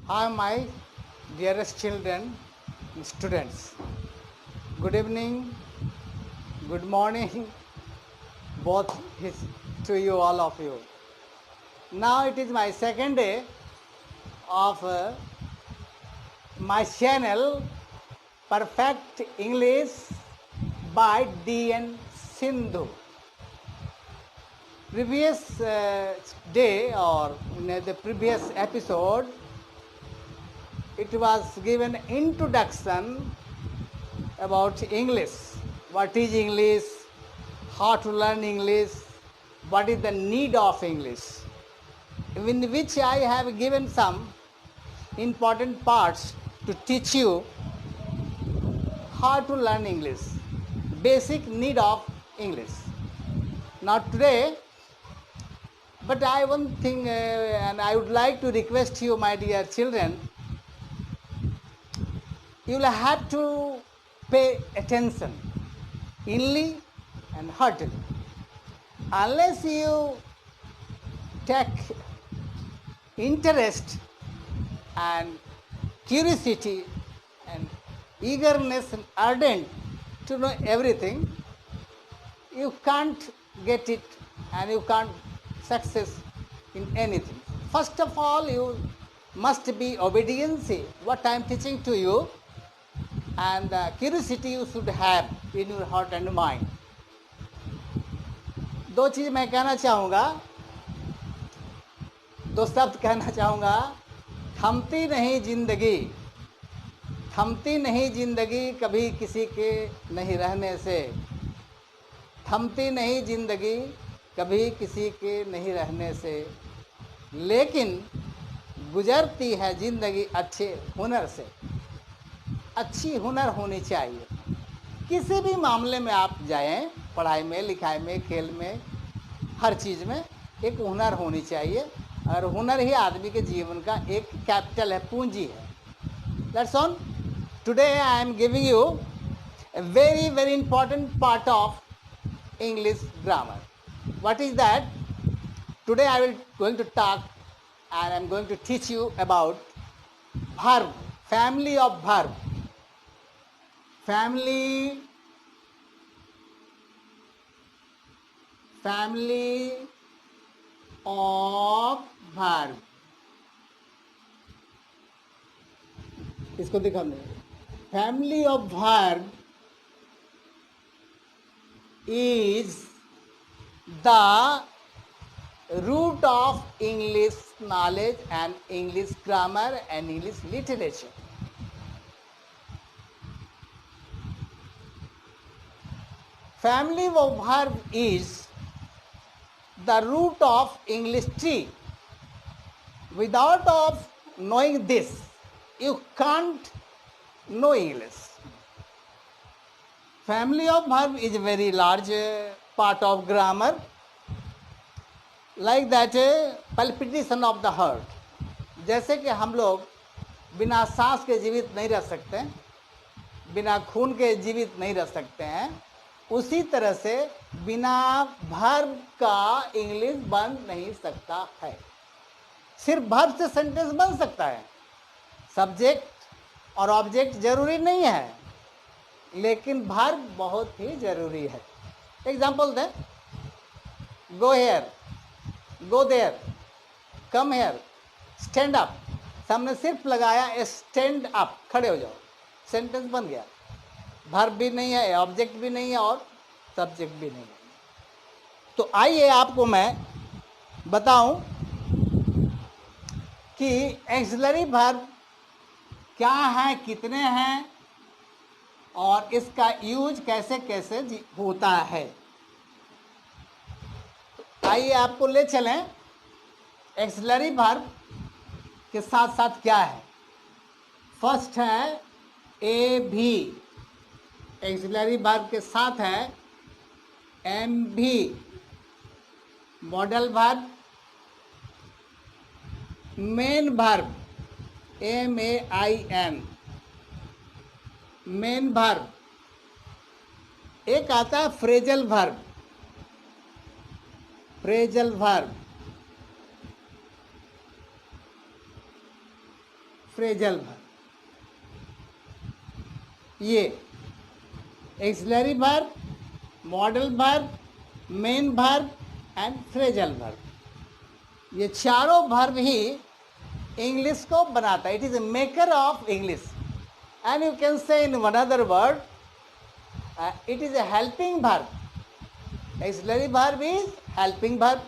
Hi, my dearest children and students. Good evening, good morning, both to you, all of you. Now it is my second day of my channel, Perfect English by DN Sindhu. Previous day or in the previous episode, it was given introduction about English. What is English? How to learn English? What is the need of English? In which I have given some important parts to teach you how to learn English, basic need of English. Now today, but I one thing, and I would like to request you, my dear children, you will have to pay attention keenly and heartily. Unless you take interest and curiosity and eagerness and ardent to know everything, you can't get it and you can't success in anything. First of all, you must be obedience what I am teaching to you, and curiosity you should have in your heart and mind. दो चीज मैं कहना चाहूँगा, दो शब्द कहना चाहूँगा. थमती नहीं जिंदगी, थमती नहीं जिंदगी कभी किसी के नहीं रहने से. थमती नहीं जिंदगी कभी किसी के नहीं रहने से, लेकिन गुजरती है जिंदगी अच्छे हुनर से. अच्छी हुनर होनी चाहिए. किसी भी मामले में आप जाएं, पढ़ाई में, लिखाई में, खेल में, हर चीज़ में एक हुनर होनी चाहिए. और हुनर ही आदमी के जीवन का एक कैपिटल है, पूंजी है. That's on. Today I am giving you a very, very important part of English grammar. What is that? Today I will going to talk and I am going to teach you about verb, family of verb. Family of verb. इसको दिखा दे. Family of verb is the root of English knowledge and English grammar and English literature. Family of verb is the root of English tree. Without of knowing this, you can't know English. Family of verb is a very large part of grammar. Like that, palpitation of the heart. जैसे कि हम लोग बिना सांस के जीवित नहीं रह सकते, बिना खून के जीवित नहीं रह सकते हैं, उसी तरह से बिना वर्ब का इंग्लिश बन नहीं सकता है. सिर्फ वर्ब से सेंटेंस बन सकता है. सब्जेक्ट और ऑब्जेक्ट जरूरी नहीं है, लेकिन वर्ब बहुत ही जरूरी है. एग्जाम्पल दें. Go here, go there, come here, stand up. हमने सिर्फ लगाया स्टैंड अप, खड़े हो जाओ, सेंटेंस बन गया. वर्ब भी नहीं है, ऑब्जेक्ट भी नहीं है और सब्जेक्ट भी नहीं है. तो आइए आपको मैं बताऊं कि एक्सिलरी वर्ब क्या है, कितने हैं और इसका यूज कैसे कैसे होता है. आइए आपको ले चलें एक्सिलरी वर्ब के साथ साथ क्या है. फर्स्ट है ए भी, एक्सिलरी वर्ब के साथ है एम भी, modal verb, main verb MAIN, main verb. एक आता है phrasal verb, phrasal verb. Phrasal verb, ये auxiliary verb, modal verb, main verb and phrasal verb, ये चारों वर्ब ही इंग्लिश को बनाता है. It is a maker of English. And you can say in one other word, it is a helping verb. Auxiliary verb is helping verb.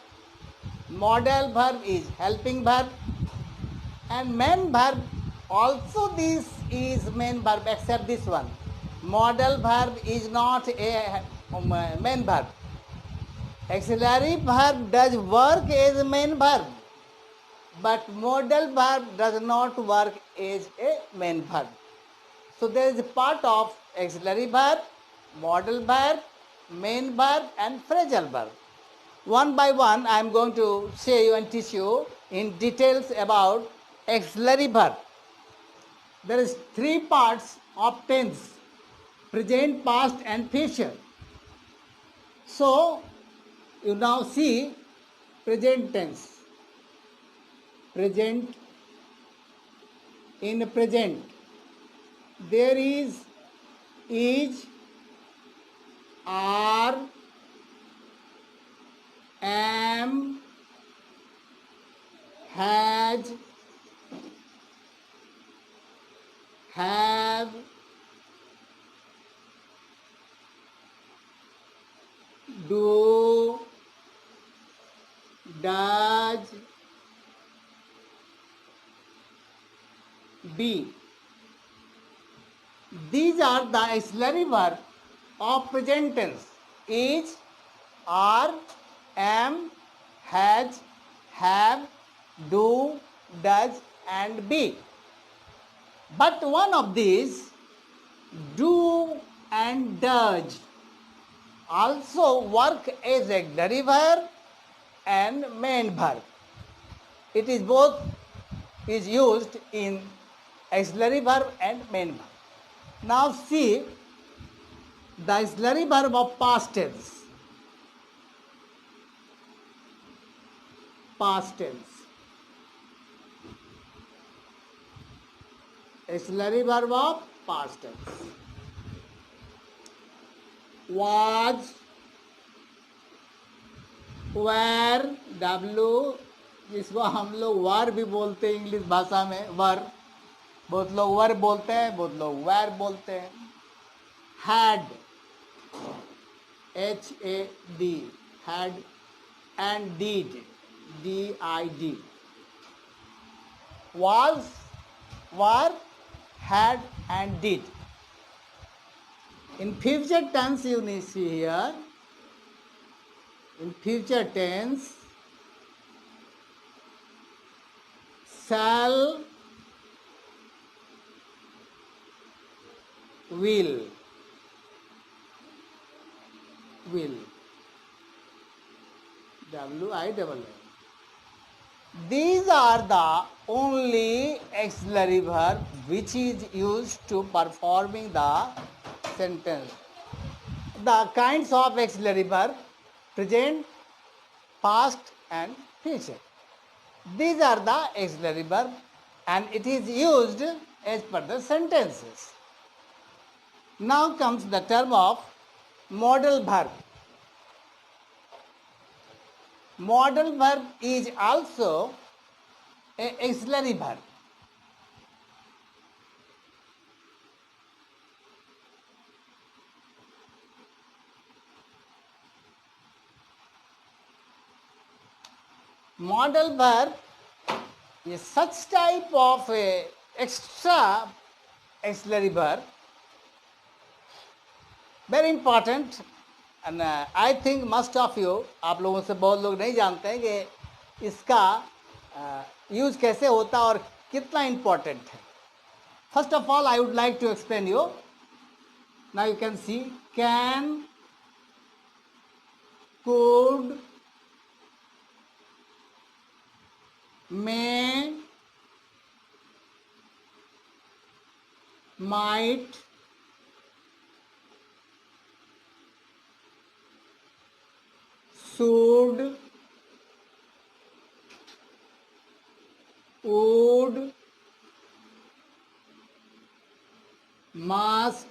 Modal verb is helping verb. And main verb also this is main verb except this one. Modal verb is not a main verb. Auxiliary verb does work as a main verb, but modal verb does not work as a main verb. So there is a part of auxiliary verb, modal verb, main verb and phrasal verb. One by one I am going to show you and teach you in details about auxiliary verb. There is three parts of tense: present, past and future. So you now see present tense. Present, in present there is, are, am, has, have, do, does, be. These are the auxiliary verbs of present tense: is, are, am, has, have, do, does and be. But one of these, do and does, also work as auxiliary verb and main verb. It is both is used in auxiliary verb and main verb. Now see the auxiliary verb of past tense. Past tense. Auxiliary verb of past tense. Was, were, w, जिसको हम लोग वर भी बोलते हैं English भाषा में, वर. बहुत लोग वर बोलते हैं, बहुत लोग वैर बोलते हैं. Had, HAD, had and did, DID. Was, were, had and did. In future tense you need see here. In future tense, shall, will. WILL. These are the only auxiliary verb which is used to performing the sentence. The kinds of auxiliary verb: present, past and future. These are the auxiliary verb and it is used as per the sentences. Now comes the term of modal verb. Modal verb is also an auxiliary verb. Modal verb is such type of a extra auxiliary verb, very important. And I think most of you, आप लोगों से बहुत लोग नहीं जानते हैं कि इसका यूज कैसे होता और कितना इम्पोर्टेंट है. First of all, I would like to explain you. Now you can see can, could, may, might, should, would, must,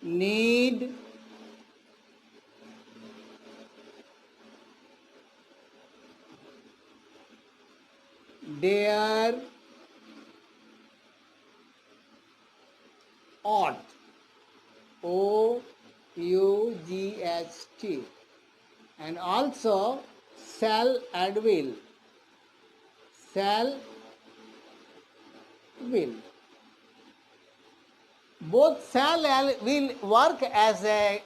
need, dare, ought, O-U-G-H-T, and also shall and will, shall, will. Both shall and will work as a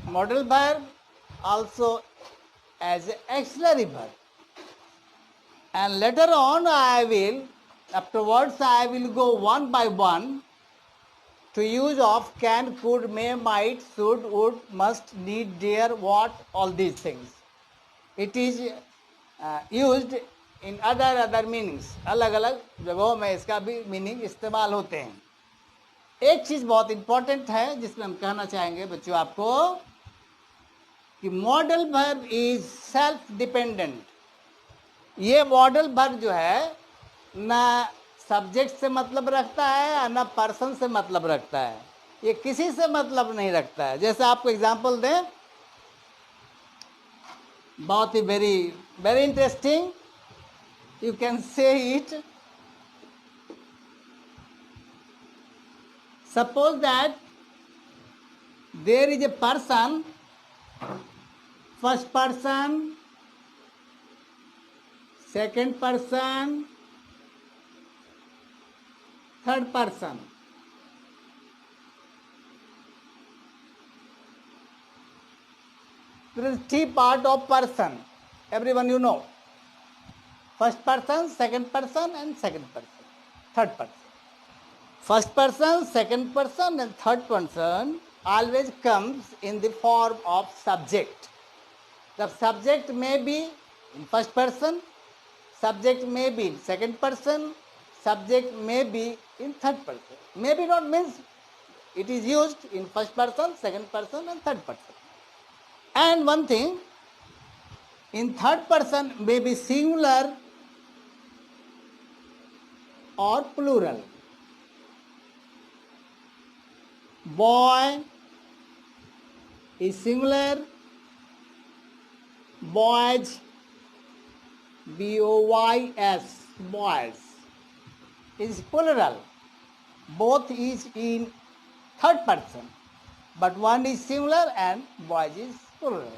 modal verb, also as an auxiliary verb. And later on afterwards I will go one by one to use of can, could, may, might, should, would, must, need, dare, what, all these things. It is used in other meanings. अलग अलग जगहों में इसका भी meaning इस्तेमाल होते हैं. एक चीज बहुत इंपॉर्टेंट है जिसमें हम कहना चाहेंगे बच्चों आपको कि modal verb is self dependent. ये मॉडल वर्ब जो है ना सब्जेक्ट से मतलब रखता है और ना पर्सन से मतलब रखता है. ये किसी से मतलब नहीं रखता है. जैसे आपको एग्जांपल दें, बहुत ही very very interesting, you can say it. Suppose that there is a person, first person, second person, third person. There is three part of person. Everyone you know. First person, second person, and third person. First person, second person, and third person always comes in the form of subject. The subject may be in first person, subject may be in second person, subject may be in third person. Maybe not means it is used in first person, second person, and third person. And one thing, in third person may be singular or plural. Boy is singular, boys, B-O-Y-S, boys, is plural. Both is in third person, but one is singular and boys is plural.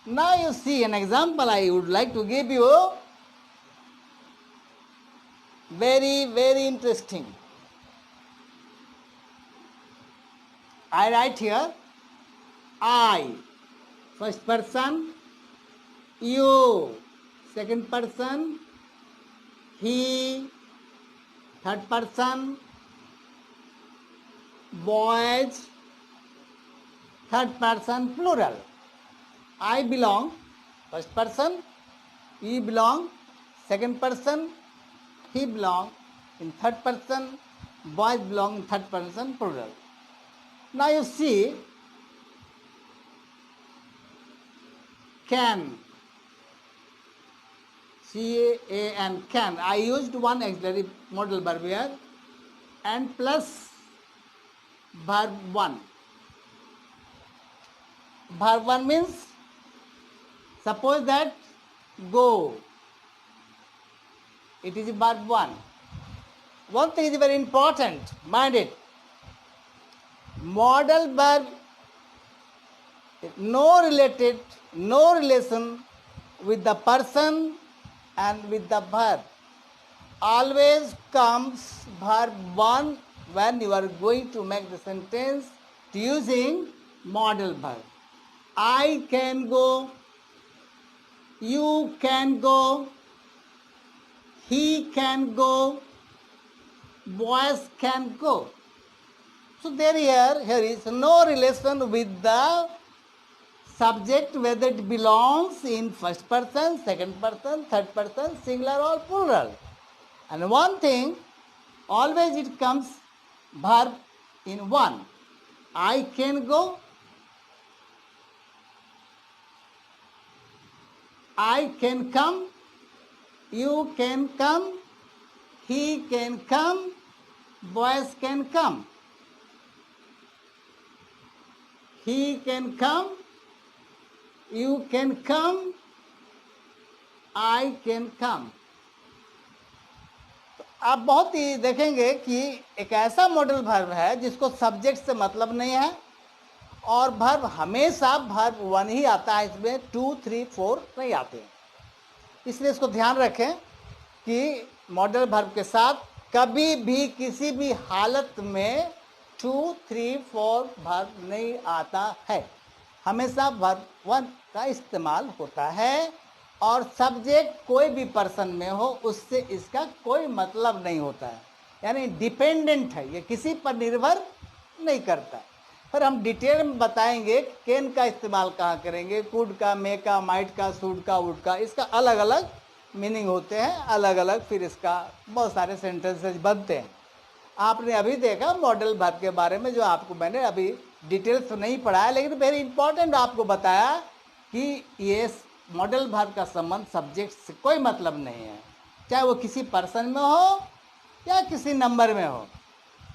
Now you see an example I would like to give you. Very, very interesting. I write here, I, first person, you, second person, he, third person, boys, third person, plural. I belong, first person, you belong, second person, he belong in third person, boys belong in third person, plural. Now you see, can, C-A-N, can. I used one auxiliary modal verb here and plus verb 1. Verb 1 means, suppose that go. It is verb 1. One thing is very important, mind it. Modal verb, no relation with the person and with the verb. Always comes verb 1 when you are going to make the sentence using modal verb. I can go, you can go, he can go, boys can go. So here is no relation with the subject, whether it belongs in first person, second person, third person, singular or plural. And one thing, always it comes verb in 1. I can go, I can come, you can come, he can come, boys can come. He can come, you can come, I can come. तो आप बहुत ही देखेंगे कि एक ऐसा modal verb है जिसको subject से मतलब नहीं है और वर्ब हमेशा वर्ब 1 ही आता है, इसमें 2, 3, 4 नहीं आते हैं। इसलिए इसको ध्यान रखें कि मॉडल वर्ब के साथ कभी भी किसी भी हालत में 2, 3, 4 वर्ब नहीं आता है, हमेशा वर्ब 1 का इस्तेमाल होता है और सब्जेक्ट कोई भी पर्सन में हो उससे इसका कोई मतलब नहीं होता है, यानी डिपेंडेंट है, ये किसी पर निर्भर नहीं करता। फिर हम डिटेल में बताएंगे कैन का इस्तेमाल कहाँ करेंगे, कुड का, मे का, माइट का, शुड का, वुड का, इसका अलग अलग मीनिंग होते हैं, अलग अलग फिर इसका बहुत सारे सेंटेंसेस बनते हैं। आपने अभी देखा मॉडल वर्ब के बारे में, जो आपको मैंने अभी डिटेल्स तो नहीं पढ़ाया लेकिन वेरी इंपॉर्टेंट आपको बताया कि ये मॉडल वर्ब का संबंध सब्जेक्ट से कोई मतलब नहीं है, चाहे वो किसी पर्सन में हो या किसी नंबर में हो,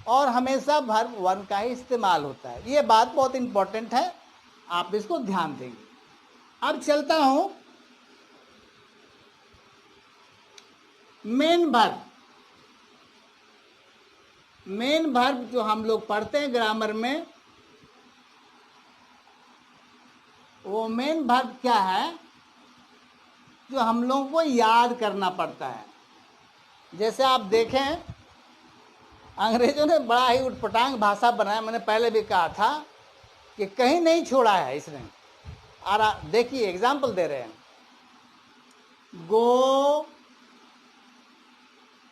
और हमेशा वर्ब 1 का ही इस्तेमाल होता है। ये बात बहुत इंपॉर्टेंट है, आप इसको ध्यान देंगे। अब चलता हूं मेन वर्ब। मेन वर्ब जो हम लोग पढ़ते हैं ग्रामर में, वो मेन वर्ब क्या है जो हम लोगों को याद करना पड़ता है। जैसे आप देखें अंग्रेजों ने बड़ा ही उटपटांग भाषा बनाया, मैंने पहले भी कहा था कि कहीं नहीं छोड़ा है इसने। और देखिए एग्जाम्पल दे रहे हैं, गो,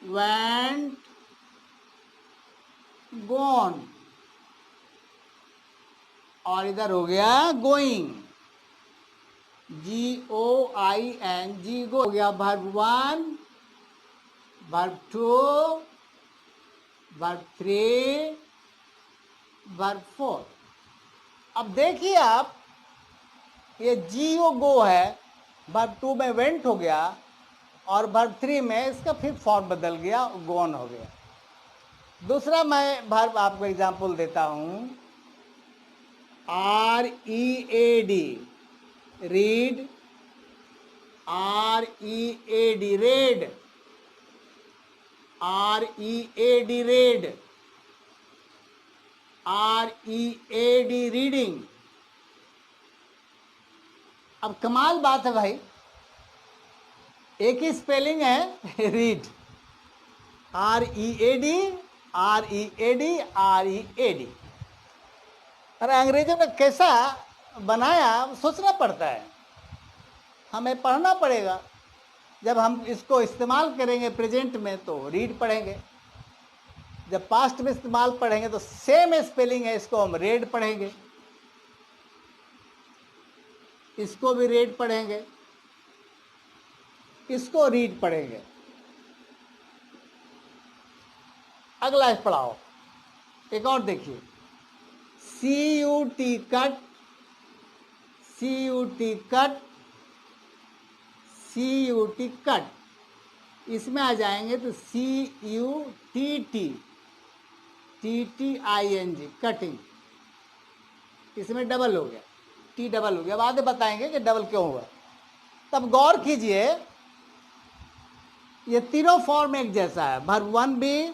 वेंट, गॉन, और इधर हो गया गोइंग, GOING, गो हो गया वर्ब 1, वर्ब 2, वर्ब 3, वर्ब 4। अब देखिए आप, ये गो है, वर्ब 2 में वेंट हो गया और वर्ब 3 में इसका फिर फॉर्म बदल गया, गॉन हो गया। दूसरा मैं वर्ब आपको एग्जांपल देता हूं, READ, read, READ, red, READ, red, READ, reading. अब कमाल बात है भाई, एक ही स्पेलिंग है रीड, READ, READ, READ। अरे अंग्रेजों ने कैसा बनाया सोचना पड़ता है, हमें पढ़ना पड़ेगा। जब हम इसको इस्तेमाल करेंगे प्रेजेंट में तो रीड पढ़ेंगे, जब पास्ट में इस्तेमाल पढ़ेंगे तो सेम स्पेलिंग है, इसको हम रेड पढ़ेंगे, इसको भी रेड पढ़ेंगे, इसको रीड पढ़ेंगे। अगला पढ़ाओ, एक और देखिए, CUT, cut, CUT, cut, CUT, cut, इसमें आ जाएंगे तो CUTT, TTING, कटिंग, इसमें डबल हो गया, T डबल हो गया। बाद में बताएंगे कि डबल क्यों हुआ। तब गौर कीजिए, ये तीनों फॉर्म एक जैसा है, वर्ब 1 भी,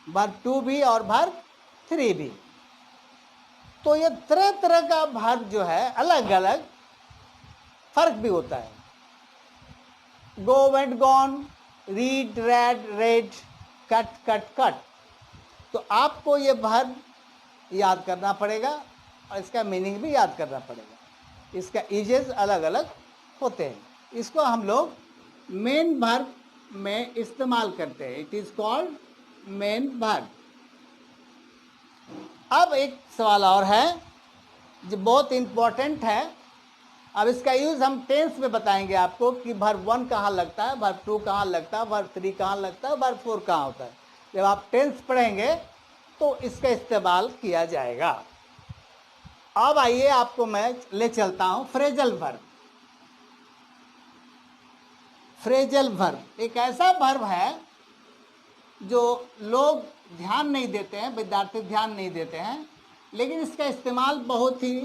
वर्ब 2 भी और वर्ब 3 भी। तो ये तरह तरह का वर्ब जो है अलग अलग फर्क भी होता है। Go, went, gone, read, read, read, cut, cut, cut. तो आपको ये वर्ब याद करना पड़ेगा और इसका मीनिंग भी याद करना पड़ेगा। इसका यूजेस अलग अलग होते हैं, इसको हम लोग मेन वर्ब में इस्तेमाल करते हैं। It is called main verb. अब एक सवाल और है जो बहुत इंपॉर्टेंट है। अब इसका यूज हम टेंस में बताएंगे आपको कि वर्ब 1 कहाँ लगता है, वर्ब 2 कहाँ लगता है, वर्ब 3 कहाँ लगता है, वर्ब 4 कहाँ होता है। जब आप टेंस पढ़ेंगे तो इसका इस्तेमाल किया जाएगा। अब आइए आपको मैं ले चलता हूं फ्रेजल वर्ब। फ्रेजल वर्ब एक ऐसा वर्ब है जो लोग ध्यान नहीं देते हैं, विद्यार्थी ध्यान नहीं देते हैं, लेकिन इसका इस्तेमाल बहुत ही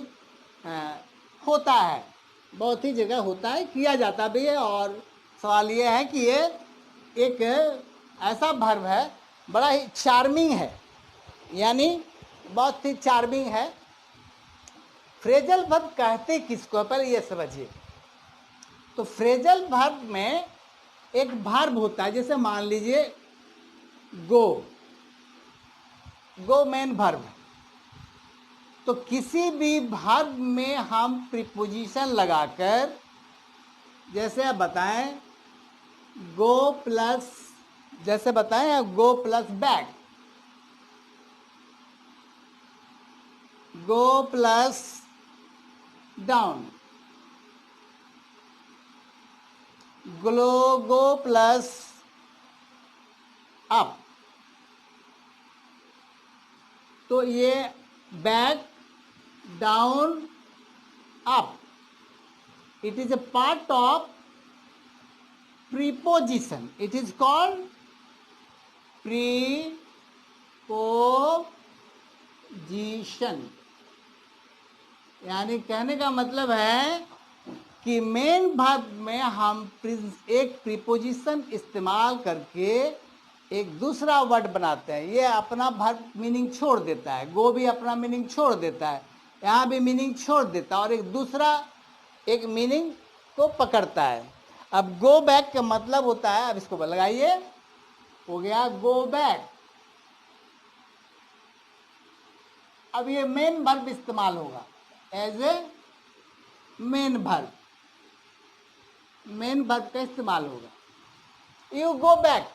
होता है, बहुत ही जगह होता है, किया जाता भी है। और सवाल ये है कि ये एक ऐसा वर्ब है, बड़ा ही चार्मिंग है, यानी बहुत ही चार्मिंग है। फ्रेजल वर्ब कहते किसको, पहले ये समझिए। तो फ्रेजल वर्ब में एक वर्ब होता है, जैसे मान लीजिए गो, गो मेन वर्ब है। तो किसी भी वर्ब में हम प्रीपोजिशन लगाकर, जैसे आप बताएं गो प्लस, जैसे बताएं गो प्लस बैक, गो प्लस डाउन, गो प्लस अप, तो ये back down up, it is a part of preposition, it is called preposition। यानी कहने का मतलब है कि मेन वर्ब में हम एक प्रीपोजिशन इस्तेमाल करके एक दूसरा वर्ड बनाते हैं। ये अपना वर्ब मीनिंग छोड़ देता है, गो भी अपना मीनिंग छोड़ देता है, यहाँ भी मीनिंग छोड़ देता है, और एक दूसरा एक मीनिंग को पकड़ता है। अब गो बैक का मतलब होता है, अब इसको लगाइए, हो गया गो बैक। अब ये मेन वर्ब इस्तेमाल होगा, as a main verb, main verb का इस्तेमाल होगा। यू गो बैक,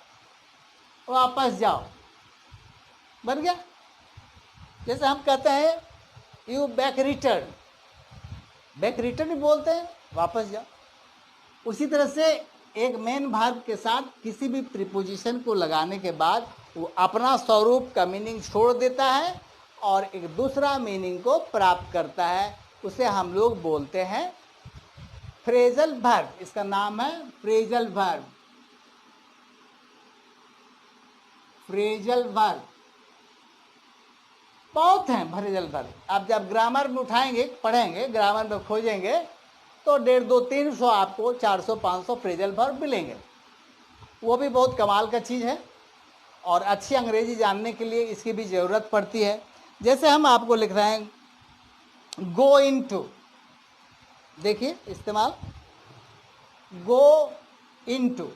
वापस जाओ, बन गया। जैसे हम कहते हैं you back return, back return भी बोलते हैं, वापस जाओ। उसी तरह से एक मेन वर्ब के साथ किसी भी प्रीपोजिशन को लगाने के बाद वो अपना स्वरूप का मीनिंग छोड़ देता है और एक दूसरा मीनिंग को प्राप्त करता है, उसे हम लोग बोलते हैं फ्रेजल वर्ब। इसका नाम है फ्रेजल वर्ब, फ्रेजल वर्ब। बहुत हैं फ्रेजल वर्ब, आप जब ग्रामर में उठाएंगे, पढ़ेंगे, ग्रामर में खोजेंगे तो 150-200-300 आपको 400-500 फ्रेजल वर्ब मिलेंगे। वो भी बहुत कमाल का चीज़ है, और अच्छी अंग्रेजी जानने के लिए इसकी भी ज़रूरत पड़ती है। जैसे हम आपको लिख रहे हैं गो इनटू, देखिए इस्तेमाल, गो इनटू,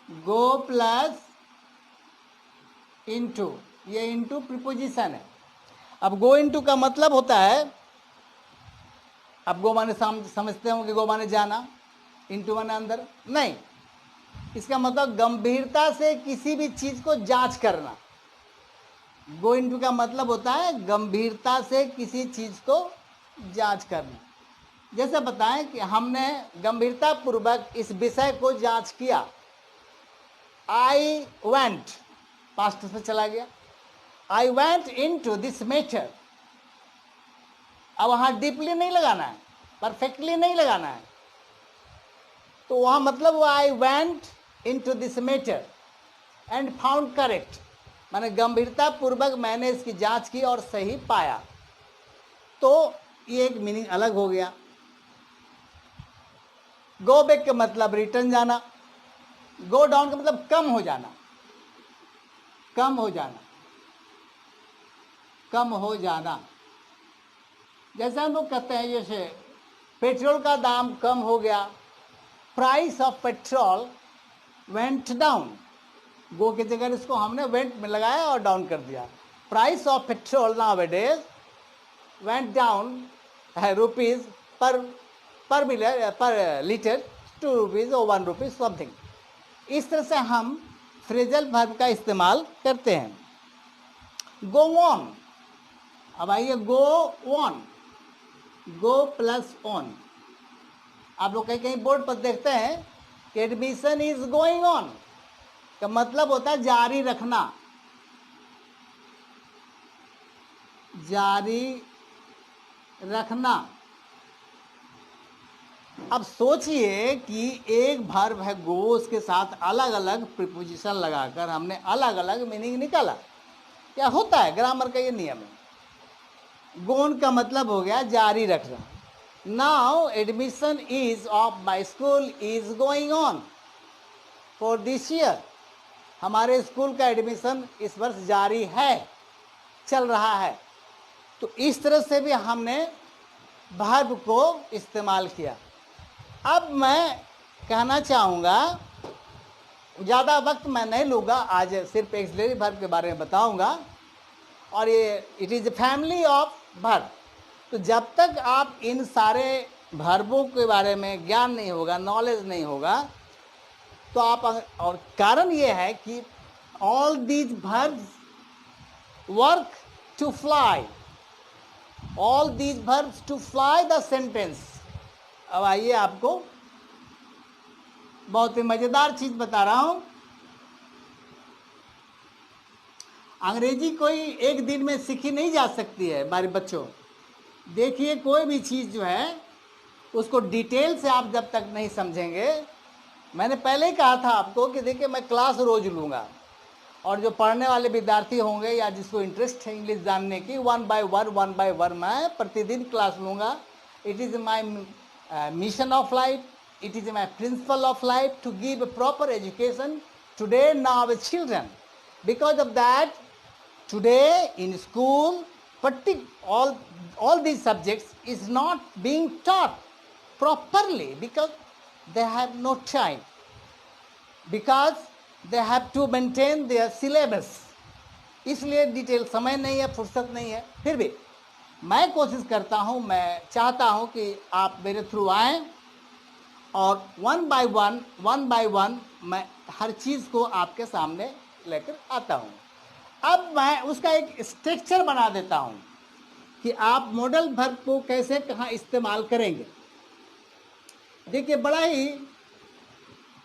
गो प्लस इनटू, ये इनटू प्रीपोजिशन है। अब गो इनटू का मतलब होता है, अब गो माने समझते हो कि गो माने जाना, इनटू माने अंदर नहीं, इसका मतलब गंभीरता से किसी भी चीज को जांच करना। गो इनटू का मतलब होता है गंभीरता से किसी चीज को जांच करना। जैसे बताएं कि हमने गंभीरता पूर्वक इस विषय को जांच किया, आई वेंट, पास्ट से चला गया, I went into this matter. अब वहां डीपली नहीं लगाना है, परफेक्टली नहीं लगाना है, तो वहां मतलब वो I went into this matter and found correct, माने गंभीरता पूर्वक मैंने इसकी जांच की और सही पाया, तो ये एक मीनिंग अलग हो गया। गो बैक का मतलब रिटर्न जाना, गो डाउन का मतलब कम हो जाना, कम हो जाना, कम हो जाना। जैसे हम लोग कहते हैं, जैसे पेट्रोल का दाम कम हो गया, price of petrol went down, go की जगह इसको हमने वेंट में लगाया और डाउन कर दिया। Price of petrol nowadays went down rupees per litre, 2 rupees और 1 रुपीज समथिंग। इस तरह से हम फ्रेजल वर्ब का इस्तेमाल करते हैं। गो ऑन, अब आइए go on, go plus on. आप लोग कहीं कहीं बोर्ड पर देखते हैं कि एडमिशन इज गोइंग ऑन, का मतलब होता है जारी रखना, जारी रखना। अब सोचिए कि एक वर्ब है गो, उसके साथ अलग अलग प्रीपोजिशन लगाकर हमने अलग अलग मीनिंग निकाला। क्या होता है, ग्रामर का ये नियम है। गोन का मतलब हो गया जारी रखना। Now admission is of my school is going on for this year. हमारे स्कूल का एडमिशन इस वर्ष जारी है, चल रहा है। तो इस तरह से भी हमने वर्ब को इस्तेमाल किया। अब मैं कहना चाहूँगा, ज़्यादा वक्त मैं नहीं लूँगा, आज सिर्फ एक्सिलरी वर्ब के बारे में बताऊँगा। और ये it is a family of verb. तो जब तक आप इन सारे वर्बों के बारे में ज्ञान नहीं होगा, नॉलेज नहीं होगा, तो आप, और कारण ये है कि all these verbs work to fly, all these verbs to fly the sentence. अब आइए आपको बहुत ही मजेदार चीज बता रहा हूं। अंग्रेजी कोई एक दिन में सीखी नहीं जा सकती है हमारे बच्चों। देखिए, कोई भी चीज जो है उसको डिटेल से आप जब तक नहीं समझेंगे, मैंने पहले ही कहा था आपको कि देखिए मैं क्लास रोज लूँगा, और जो पढ़ने वाले विद्यार्थी होंगे या जिसको इंटरेस्ट है इंग्लिश जानने की, वन बाय वन मैं प्रतिदिन क्लास लूँगा। It is my mission of life, it is my principle of life to give a proper education today now with children. Because of that, today in school, all these subjects is not being taught properly because they have no time, because they have to maintain their syllabus. इसलिए detail समय नहीं है, फुर्सत नहीं है। फिर भी मैं कोशिश करता हूँ, मैं चाहता हूँ कि आप मेरे थ्रू आएँ और वन बाय वन मैं हर चीज़ को आपके सामने लेकर आता हूँ। अब मैं उसका एक स्ट्रक्चर बना देता हूँ कि आप मॉडल वर्ब को कैसे कहाँ इस्तेमाल करेंगे। देखिए, बड़ा ही,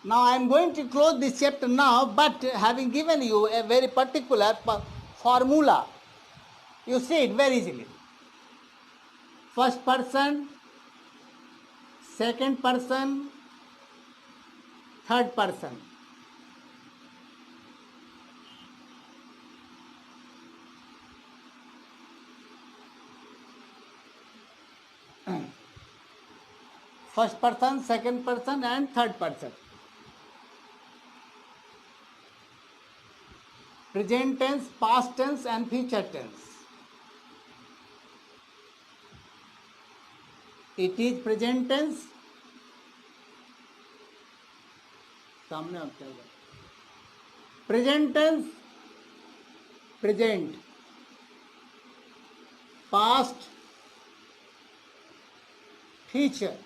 now I am going to close this chapter now, but having given you a very particular formula, you see it very easily. First person, second person, third person. First person, second person and third person. Present tense, past tense and future tense. It is present tense, सामने आप क्या, present tense present, past future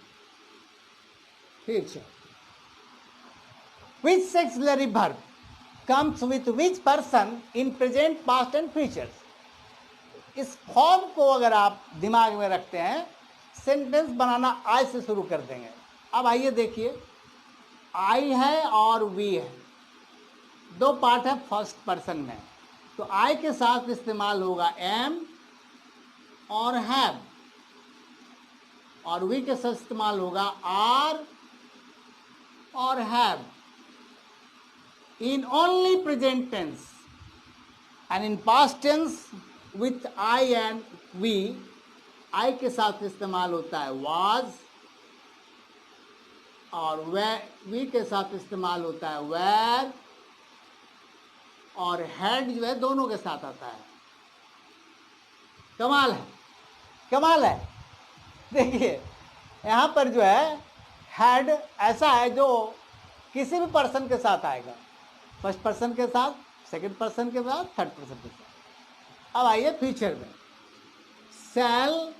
future. Which auxiliary verb comes with which person in present, past and future? इस form को अगर आप दिमाग में रखते हैं, सेंटेंस बनाना आई से शुरू कर देंगे। अब आइए देखिए, आई है और वी है, दो पार्ट है फर्स्ट पर्सन में। तो आई के साथ इस्तेमाल होगा एम और हैव, और वी के साथ इस्तेमाल होगा आर और have in only present tense, and in past tense with I and we, I के साथ इस्तेमाल होता है was, और we के साथ इस्तेमाल होता है were, और had जो है दोनों के साथ आता है। कमाल है, कमाल है। देखिए यहाँ पर जो है had ऐसा है जो किसी भी पर्सन के साथ आएगा, फर्स्ट पर्सन के साथ, सेकंड पर्सन के साथ, थर्ड पर्सन के साथ। अब आइए फ्यूचर में, शैल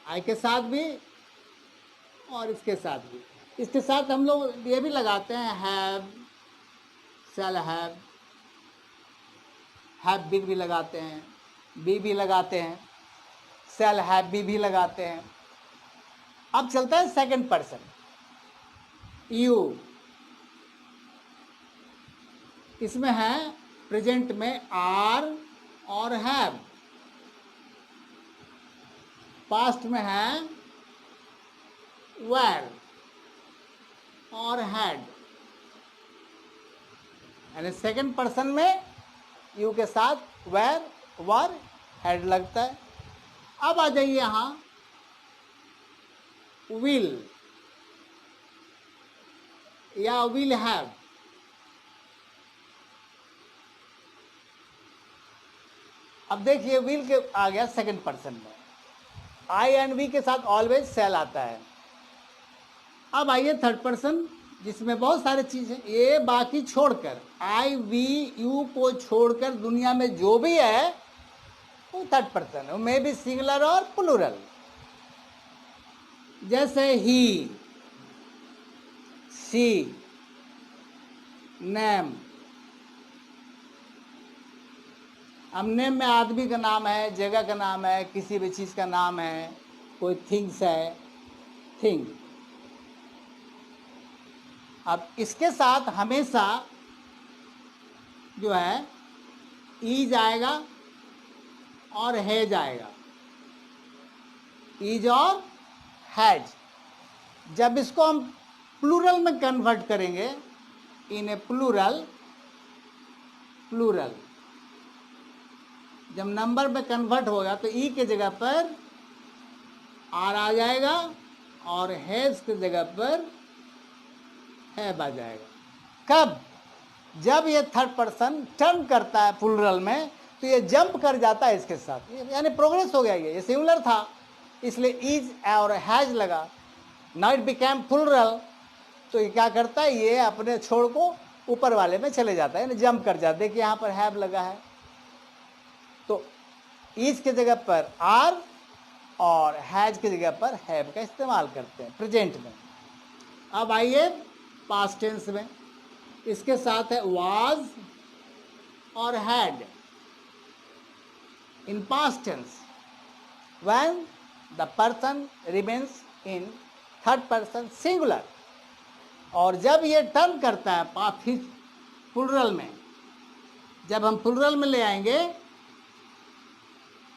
आई के साथ भी और इसके साथ भी। इसके साथ हम लोग ये भी लगाते हैं हैव, शैल हैव बीन भी लगाते हैं, बी भी लगाते हैं, शैल हैव बी भी लगाते हैं। अब चलता है सेकंड पर्सन, यू। इसमें है प्रेजेंट में आर और हैव, पास्ट में है were और had, यानी सेकंड पर्सन में यू के साथ were, were, had लगता है। अब आ जाइए यहां will या will have, अब देखिए will के आ गया सेकंड पर्सन में, आई एंड वी के साथ ऑलवेज सेल आता है। अब आइए थर्ड पर्सन जिसमें बहुत सारे चीज है, ये बाकी छोड़कर आई वी यू को छोड़कर दुनिया में जो भी है वो थर्ड पर्सन है, वो मे बी सिंगुलर और प्लूरल। जैसे ही, सी, नेम। अब नेम में आदमी का नाम है, जगह का नाम है, किसी भी चीज का नाम है, कोई थिंग्स है, थिंग। अब इसके साथ हमेशा जो है ईज आएगा और हैज आएगा, ईज और हैज। जब इसको हम प्लूरल में कन्वर्ट करेंगे, इन ए प्लूरल, प्लूरल जब नंबर में कन्वर्ट होगा तो ई के जगह पर आर आ जाएगा और हैज के जगह पर हैव आ जाएगा। कब? जब ये थर्ड पर्सन टर्न करता है प्लूरल में तो ये जंप कर जाता है इसके साथ, यानी प्रोग्रेस हो गया। ये सिंगुलर था इसलिए इज और हैज लगा, नाउ इट बिकेम प्लूरल, तो ये क्या करता है, ये अपने छोड़ को ऊपर वाले में चले जाता है, यानी जंप कर जाते हैं कि यहाँ पर हैव लगा है तो इज के जगह पर आर और हैज के जगह पर हैव का इस्तेमाल करते हैं प्रेजेंट में। अब आइए पास्ट टेंस में, इसके साथ है वाज और had. In past tense when the person remains in third person singular, और जब ये टर्न करता है फिर प्लूरल में, जब हम प्लूरल में ले आएंगे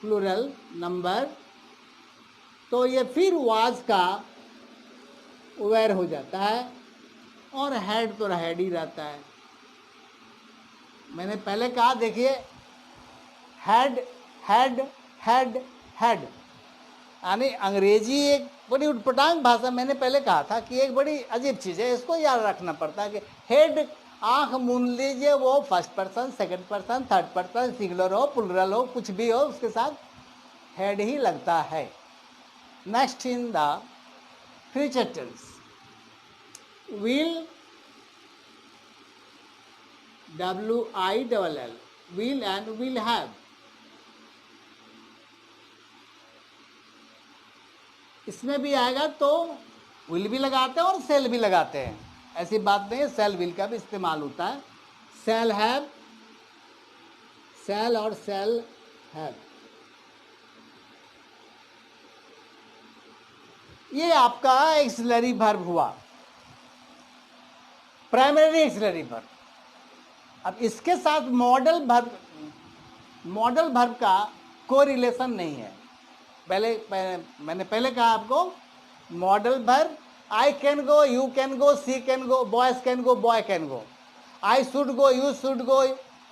प्लूरल नंबर, तो ये फिर वाज का वेर हो जाता है और हैड तो हैड ही रहता है। मैंने पहले कहा, देखिए हैड, हैड, हैड, हैड, यानी अंग्रेजी एक बड़ी उटपटांग भाषा। मैंने पहले कहा था कि एक बड़ी अजीब चीज़ है, इसको याद रखना पड़ता है कि हेड, आंख मूंद लीजिए, वो first person, second person, third person, singular हो, प्लूरल हो, कुछ भी हो, उसके साथ हेड ही लगता है। Next in the future tense, will, WILL, will and will have। इसमें भी आएगा तो will भी लगाते हैं और shall भी लगाते हैं, ऐसी बात नहीं है, shall will का भी इस्तेमाल होता है। shall have, shall और shall have, ये आपका एक्सिलरी वर्ब हुआ, प्राइमरी एक्सिलरी वर्ब। अब इसके साथ मॉडल वर्ब, मॉडल वर्ब का कोई रिलेशन नहीं है। मैंने पहले कहा आपको, modal verb I can go, you can go, she can go, boys can go, boy can go, I should go, you should go,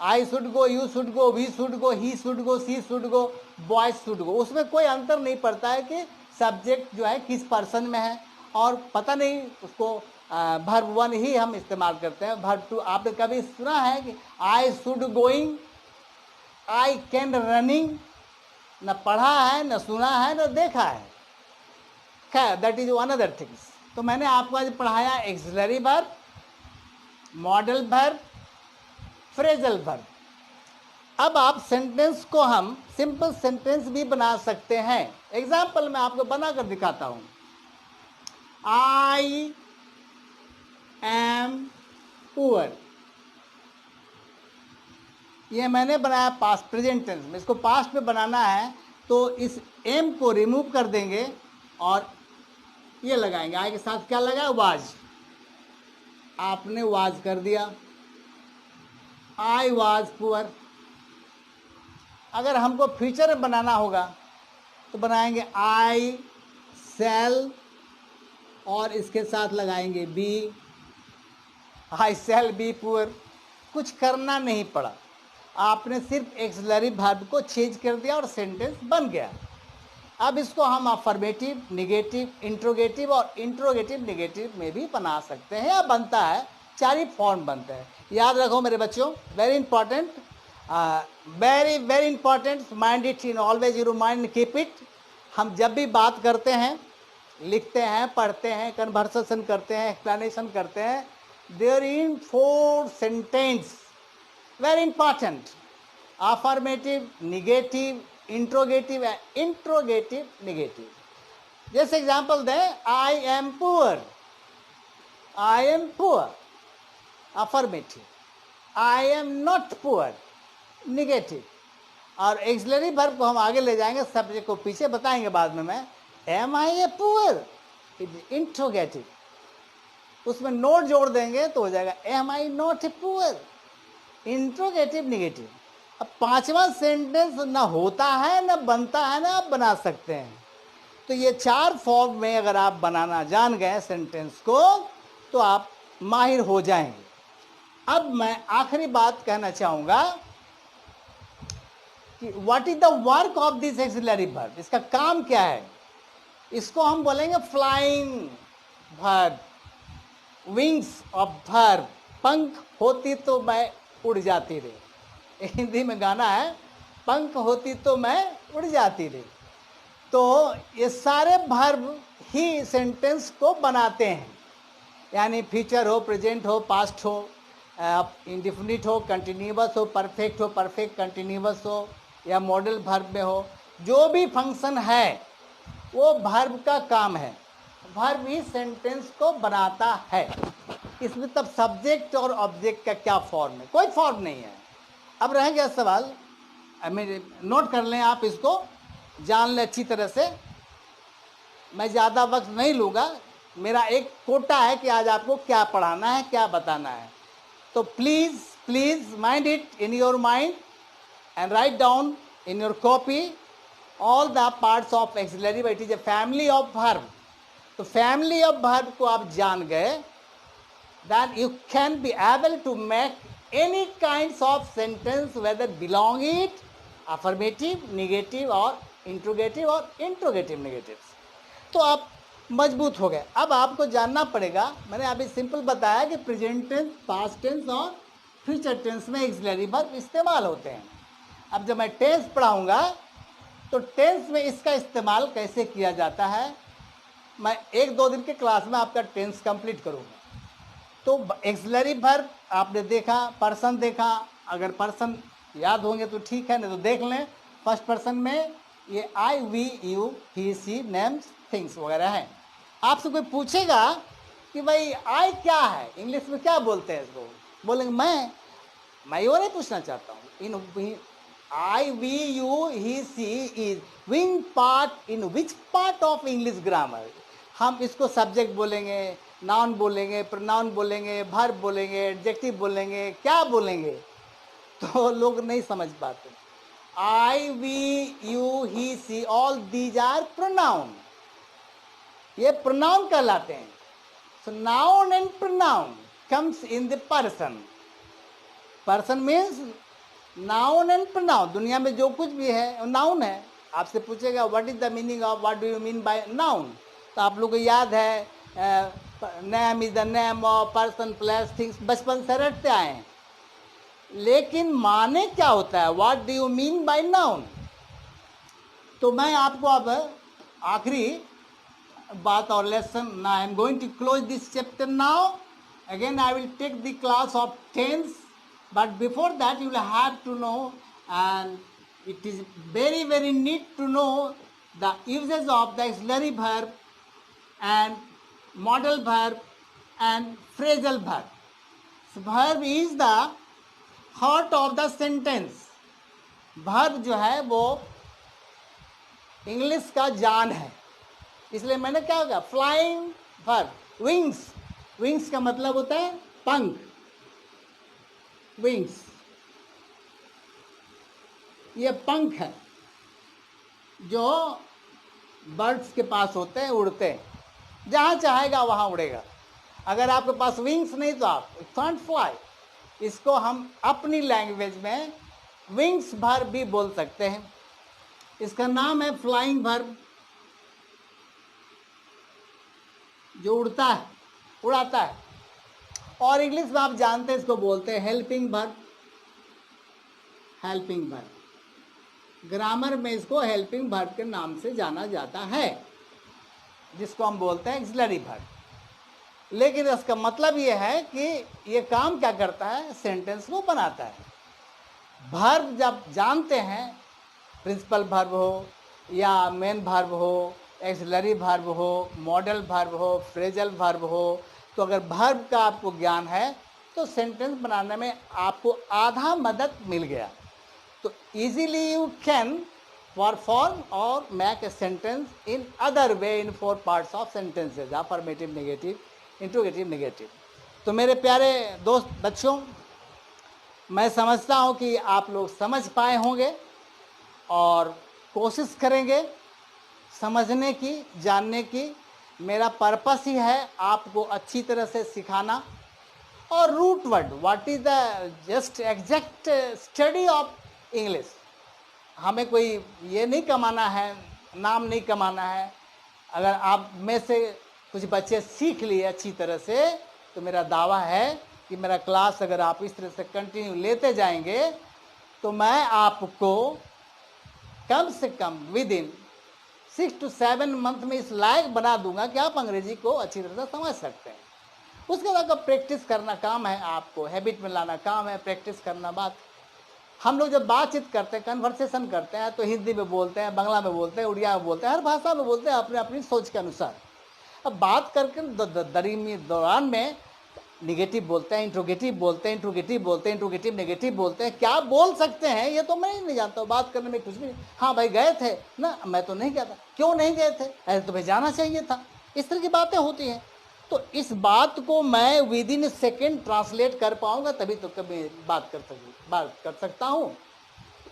I should go, you should go, we should go, he should go, she should go, boys should go. उसमें कोई अंतर नहीं पड़ता है कि subject जो है किस पर्सन में है, और पता नहीं उसको वर्ब वन ही हम इस्तेमाल करते हैं। वर्ब टू आपने कभी सुना है कि I should going, I can running? न पढ़ा है, न सुना है, न देखा है। खैर that is one other things. तो मैंने आपको आज पढ़ाया axillary verb, modal verb, phrasal verb. अब आप सेंटेंस को हम सिंपल सेंटेंस भी बना सकते हैं। एग्जाम्पल मैं आपको बनाकर दिखाता हूं। आई एम पुअर, ये मैंने बनाया पास्ट प्रेजेंट टेंस में। इसको पास्ट में बनाना है तो इस एम को रिमूव कर देंगे और ये लगाएंगे। आई के साथ क्या लगा? वाज। आपने वाज कर दिया, आई वाज पुअर। अगर हमको फ्यूचर में बनाना होगा तो बनाएंगे आई शैल और इसके साथ लगाएंगे be, I shall be poor. कुछ करना नहीं पड़ा, आपने सिर्फ एक्सिलरी वर्ब को चेंज कर दिया और सेंटेंस बन गया। अब इसको हम अफर्मेटिव, निगेटिव, इंट्रोगेटिव और इंट्रोगेटिव निगेटिव में भी बना सकते हैं, या बनता है, 4 ही फॉर्म बनते हैं। याद रखो मेरे बच्चों, very important, very very important, mind it in always, your mind keep it. हम जब भी बात करते हैं, लिखते हैं, पढ़ते हैं, कन्वर्सेशन करते हैं, एक्सप्लेनेशन करते हैं, there in 4 sentence, very important, affirmative, negative, interrogative and interrogative negative. जैसे एग्जाम्पल दें, I am poor, I am poor affirmative, I am not poor negative. और एक्सिलरी वर्ब को हम आगे ले जाएंगे, सब्जेक्ट को पीछे बताएंगे बाद में मैं। Am I a poor interrogative, उसमें नोट जोड़ देंगे तो हो जाएगा am I not a poor interrogative negative. अब 5वां सेंटेंस ना होता है, ना बनता है, ना आप बना सकते हैं। तो ये 4 फॉर्म में अगर आप बनाना जान गए सेंटेंस को, तो आप माहिर हो जाएंगे। अब मैं आखिरी बात कहना चाहूंगा कि what is the work of this axillary verb, इसका काम क्या है। इसको हम बोलेंगे flying verb, wings of verb, पंख होती तो मैं उड़ जाती रे। हिंदी में गाना है, पंख होती तो मैं उड़ जाती रे। तो ये सारे वर्ब ही सेंटेंस को बनाते हैं, यानी फ्यूचर हो, प्रेजेंट हो, पास्ट हो, इंडिफिनिट हो, कंटिन्यूअस हो, परफेक्ट कंटिन्यूअस हो, या मॉडल वर्ब में हो, जो भी फंक्शन है वो वर्ब का काम है। वर्ब ही सेंटेंस को बनाता है। इसमें तब सब्जेक्ट और ऑब्जेक्ट का क्या फॉर्म है, कोई फॉर्म नहीं है। अब रह गया सवाल, नोट कर लें आप, इसको जान लें अच्छी तरह से। मैं ज़्यादा वक्त नहीं लूँगा, मेरा एक कोटा है कि आज आपको क्या पढ़ाना है, क्या बताना है। तो please mind it in your mind and write down in your copy all the parts of auxiliary verb. It is a family of verb. तो family of verb को आप जान गए, then you can be able to make any kinds of sentence, whether belong it, affirmative, negative और interrogative और interrogative negatives। तो आप मजबूत हो गए। अब आपको जानना पड़ेगा, मैंने अभी सिंपल बताया कि प्रेजेंट टेंस, पास्ट टेंस और फ्यूचर टेंस में एक्सिलरी वर्ब इस्तेमाल होते हैं। अब जब मैं टेंस पढ़ाऊंगा तो टेंस में इसका इस्तेमाल कैसे किया जाता है, मैं 1-2 दिन के क्लास में आपका टेंस कंप्लीट करूंगा। तो एक्सिलरी वर्ब आपने देखा, पर्सन देखा, अगर पर्सन याद होंगे तो ठीक है, नहीं तो देख लें। फर्स्ट पर्सन में ये I, we, you, he, she, names, things वगैरह है। आपसे कोई पूछेगा कि भाई आई क्या है, इंग्लिश में क्या बोलते हैं इसको, बोलेंगे मैं वो नहीं पूछना चाहता हूँ। इन I, we, you, he, she is which part, in which part of English grammar। हम इसको सब्जेक्ट बोलेंगे, नाउन बोलेंगे, प्रोनाउन बोलेंगे, वर्ब बोलेंगे, एडजेक्टिव बोलेंगे, क्या बोलेंगे, तो लोग नहीं समझ पाते। I, we, you, he, she, all these are pronoun, ये pronoun कहलाते हैं। So noun and pronoun comes in the person। Person means noun and pronoun, दुनिया में जो कुछ भी है नाउन है। आपसे पूछेगा what is the meaning of, what do you mean by noun, तो आप लोग को याद है name is the name of person, place, things, बचपन से रटते आए हैं। लेकिन माने क्या होता है, what do you mean by noun. तो मैं आपको अब आखिरी बात और लेसन, ना I am going to close this chapter now, again I will take the class of tense. But before that you will have to know, and it is very neat to know the uses of the auxiliary verb and modal verb and phrasal verb. So verb is the heart of the sentence। verb जो है वो English का जान है, इसलिए मैंने क्या कहा, फ्लाइंग वर्ब, विंग्स, विंग्स का मतलब होता है पंख, विंग्स, ये पंख है जो बर्ड्स के पास होते हैं, उड़ते हैं। जहाँ चाहेगा वहाँ उड़ेगा। अगर आपके पास विंग्स नहीं तो आप कांट फ्लाई। इसको हम अपनी लैंग्वेज में विंग्स वर्ब भी बोल सकते हैं। इसका नाम है फ्लाइंग वर्ब, जो उड़ता है, उड़ाता है। और इंग्लिश में आप जानते हैं इसको बोलते हैं helping verb. Helping verb grammar में इसको हेल्पिंग वर्ब के नाम से जाना जाता है, जिसको हम बोलते हैं एक्सिलरी वर्ब। लेकिन इसका मतलब ये है कि ये काम क्या करता है, सेंटेंस को बनाता है। वर्ब जब जानते हैं, प्रिंसिपल वर्ब हो या मेन वर्ब हो, एक्सिलरी वर्ब हो, मॉडल वर्ब हो, फ्रेजल वर्ब हो, तो अगर वर्ब का आपको ज्ञान है तो सेंटेंस बनाने में आपको आधा मदद मिल गया। तो इजीली यू कैन परफॉर्म और make a sentence in other way in 4 parts of sentences, affirmative, negative, interrogative, negative. तो मेरे प्यारे दोस्त बच्चों, मैं समझता हूँ कि आप लोग समझ पाए होंगे और कोशिश करेंगे समझने की, जानने की। मेरा पर्पस ही है आपको अच्छी तरह से सिखाना। और root word, what is the just exact study of English. हमें कोई ये नहीं कमाना है, नाम नहीं कमाना है। अगर आप में से कुछ बच्चे सीख लिए अच्छी तरह से, तो मेरा दावा है कि मेरा क्लास अगर आप इस तरह से कंटिन्यू लेते जाएंगे तो मैं आपको कम से come with in 6 to 7 month में इस लायक बना दूंगा कि आप अंग्रेजी को अच्छी तरह से समझ सकते हैं। उसके बाद प्रैक्टिस करना काम है, आपको हैबिट में लाना काम है, प्रैक्टिस करना बात। हम लोग जब बातचीत करते हैं, कन्वर्सेशन करते हैं, तो हिंदी में बोलते हैं, बांग्ला में बोलते हैं, उड़िया में बोलते हैं, हर भाषा में बोलते हैं अपने अपनी सोच के अनुसार। अब बात करके दौरान में निगेटिव बोलते हैं, इंट्रोगेटिव बोलते हैं, इंट्रोगेटिव बोलते हैं, इंट्रोगेटिव नेगेटिव बोलते हैं, क्या बोल सकते हैं ये तो मैं नहीं जानता हूँ। बात करने में कुछ भी, हाँ भाई गए थे ना, मैं तो नहीं गया था, क्यों नहीं गए थे, ऐसे तो भाई जाना चाहिए था, इस तरह की बातें होती हैं। तो इस बात को मैं विद इन सेकेंड ट्रांसलेट कर पाऊंगा, तभी तो कभी बात कर सकता हूँ।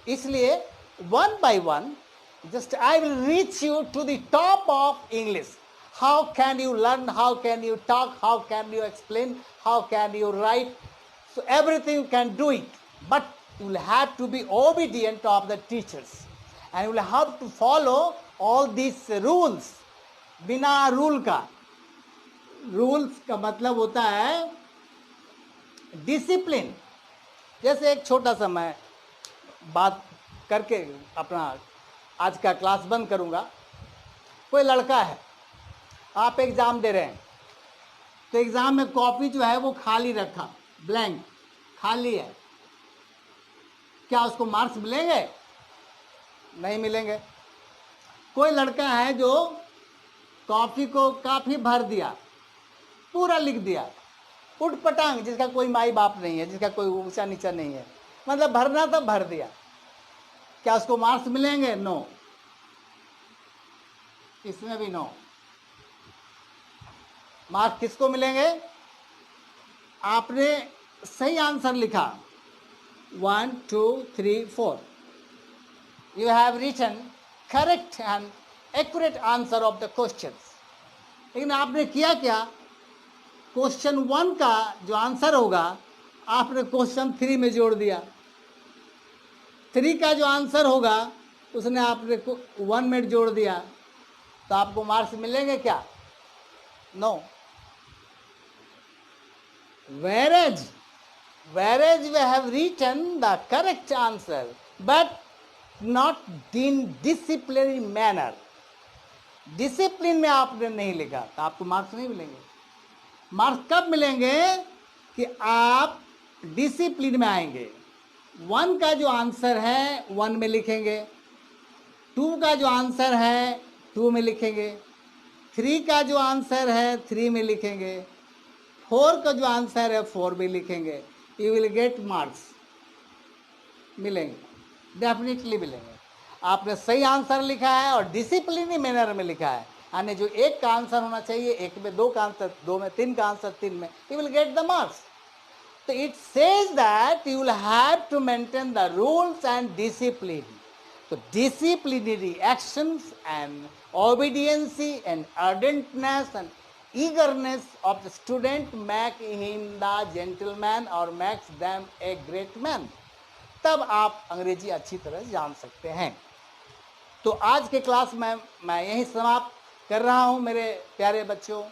इसलिए one by one just I will reach you to the top of English. How can you learn? How can you talk? How can you explain? How can you write? So everything you can do it, but you will have to be obedient of the teachers, and you will have to follow all these rules. बिना rule का, rules का मतलब होता है discipline. जैसे एक छोटा सा मैं बात करके अपना आज का क्लास बंद करूंगा। कोई लड़का है, आप एग्ज़ाम दे रहे हैं, तो एग्ज़ाम में कॉपी जो है वो खाली रखा, ब्लैंक खाली है, क्या उसको मार्क्स मिलेंगे? नहीं मिलेंगे। कोई लड़का है जो कॉपी को काफ़ी भर दिया, पूरा लिख दिया, उठपटांग, जिसका कोई माई बाप नहीं है, जिसका कोई ऊंचा नीचा नहीं है, मतलब भरना था भर दिया, क्या उसको मार्क्स मिलेंगे? नो। इसमें भी नो। मार्क्स किसको मिलेंगे? आपने सही आंसर लिखा 1 2 3 4, you have written correct and accurate answer of the questions. लेकिन आपने किया क्या? क्वेश्चन 1 का जो आंसर होगा आपने क्वेश्चन 3 में जोड़ दिया, 3 का जो आंसर होगा उसने आपने 1 में जोड़ दिया, तो आपको मार्क्स मिलेंगे क्या? No. whereas we have written the correct answer but not in disciplinary manner, discipline में आपने नहीं लिखा, तो आपको मार्क्स नहीं मिलेंगे। मार्क्स कब मिलेंगे? कि आप डिसिप्लिन में आएंगे। 1 का जो आंसर है 1 में लिखेंगे, 2 का जो आंसर है 2 में लिखेंगे, 3 का जो आंसर है 3 में लिखेंगे, 4 का जो आंसर है 4 में लिखेंगे। यू विल गेट मार्क्स, मिलेंगे, डेफिनेटली मिलेंगे। आपने सही आंसर लिखा है और डिसिप्लिन मैनर में लिखा है, यानी जो 1 का आंसर होना चाहिए 1 में, 2 का आंसर 2 में, 3 का आंसर 3 में, you will get the marks. So it says that you will have to maintain the rules and discipline. So disciplinary actions and obedience and ardentness and eagerness of the student make him the gentleman और makes them a great man. तब आप अंग्रेजी अच्छी तरह जान सकते हैं. तो आज के क्लास में मैं यही समाप्त कर रहा हूं मेरे प्यारे बच्चों,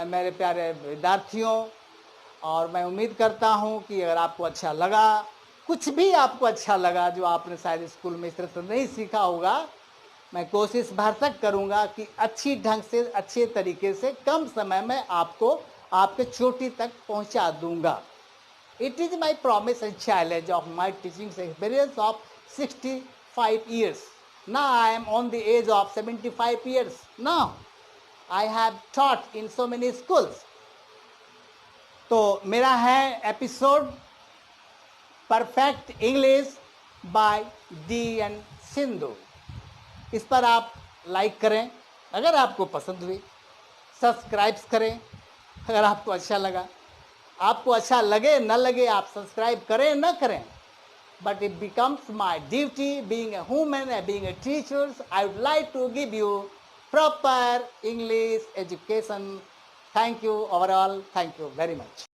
मेरे प्यारे विद्यार्थियों, और मैं उम्मीद करता हूं कि अगर आपको अच्छा लगा, कुछ भी आपको अच्छा लगा जो आपने शायद स्कूल में इस तरह से नहीं सीखा होगा, मैं कोशिश भरसक करूंगा कि अच्छी ढंग से, अच्छे तरीके से, कम समय में आपको आपके चोटी तक पहुंचा दूंगा. It is my promise and challenge of my teaching experience of 65 years. Now I am on the age of 75 years. Now I have taught in so many schools. तो मेरा है episode perfect English by DN. Sindhu. इस पर आप like करें अगर आपको पसंद हुई, सब्सक्राइब करें अगर आपको अच्छा लगा. आपको अच्छा लगे न लगे, आप सब्सक्राइब करें न करें, but it becomes my duty, being a human and being a teacher, I would like to give you proper English education. Thank you overall. Thank you very much.